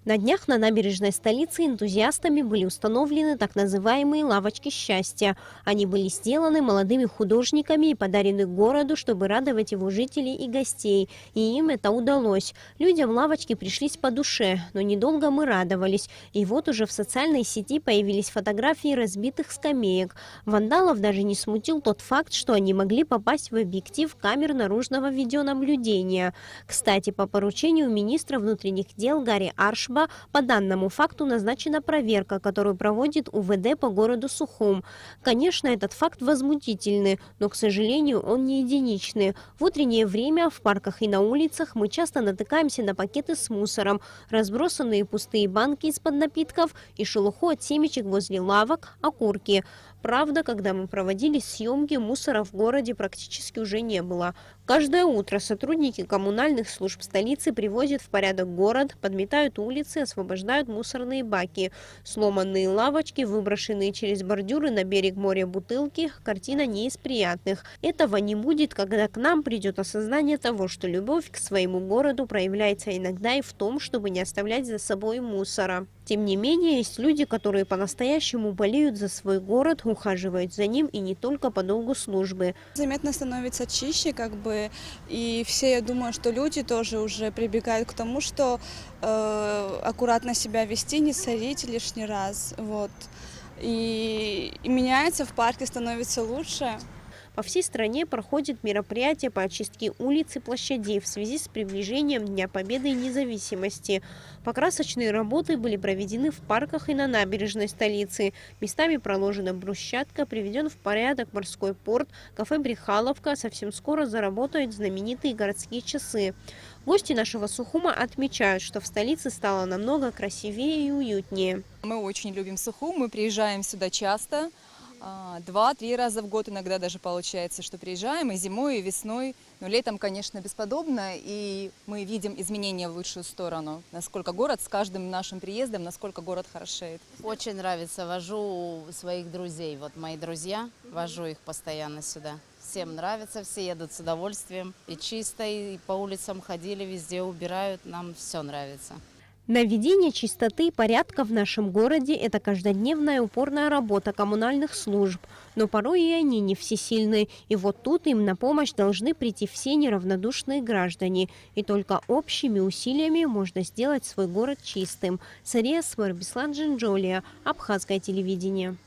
На днях на набережной столицы энтузиастами были установлены так называемые лавочки счастья. Они были сделаны молодыми художниками и подарены городу, чтобы радовать его жителей и гостей. И им это удалось. Людям лавочки пришлись по душе, но недолго мы радовались. И вот уже в социальной сети появились фотографии разбитых скамеек. Вандалов даже не смутил тот факт, что они могли попасть в объектив камер наружного видеонаблюдения. Кстати, по поручению министра внутренних дел Гарри Аршба по данному факту назначена проверка, которую проводит УВД по городу Сухум. Конечно, этот факт возмутительный, но, к сожалению, он не единичный. В утреннее время в парках и на улицах мы часто натыкаемся на пакеты с мусором, разбросанные пустые банки из-под напитков и шелуху от семечек возле лавок, окурки. Правда, когда мы проводили съемки, мусора в городе практически уже не было. Каждое утро сотрудники коммунальных служб столицы приводят в порядок город, подметают улицы, освобождают мусорные баки. Сломанные лавочки, выброшенные через бордюры на берег моря бутылки – картина не из приятных. Этого не будет, когда к нам придет осознание того, что любовь к своему городу проявляется иногда и в том, чтобы не оставлять за собой мусора. Тем не менее, есть люди, которые по-настоящему болеют за свой город, ухаживают за ним и не только по долгу службы. Заметно становится чище, и все, я думаю, что люди тоже уже прибегают к тому, что аккуратно себя вести, не сорить лишний раз, вот. И меняется, в парке становится лучше. По всей стране проходит мероприятие по очистке улиц и площадей в связи с приближением Дня Победы и Независимости. Покрасочные работы были проведены в парках и на набережной столицы. Местами проложена брусчатка, приведен в порядок морской порт, кафе «Брехаловка». Совсем скоро заработают знаменитые городские часы. Гости нашего Сухума отмечают, что в столице стало намного красивее и уютнее. Мы очень любим Сухум, мы приезжаем сюда часто. 2-3 раза в год иногда даже получается, что приезжаем и зимой, и весной. Но летом, конечно, бесподобно, и мы видим изменения в лучшую сторону. Насколько город с каждым нашим приездом, насколько город хорошеет. Очень нравится, вожу своих друзей. Вот мои друзья, вожу их постоянно сюда. Всем нравится, все едут с удовольствием. И чисто, и по улицам ходили, везде убирают, нам все нравится. Наведение чистоты и порядка в нашем городе – это каждодневная упорная работа коммунальных служб. Но порой и они не всесильны. И вот тут им на помощь должны прийти все неравнодушные граждане. И только общими усилиями можно сделать свой город чистым. Сария Смар, Беслан Джинджолия, Абхазское телевидение.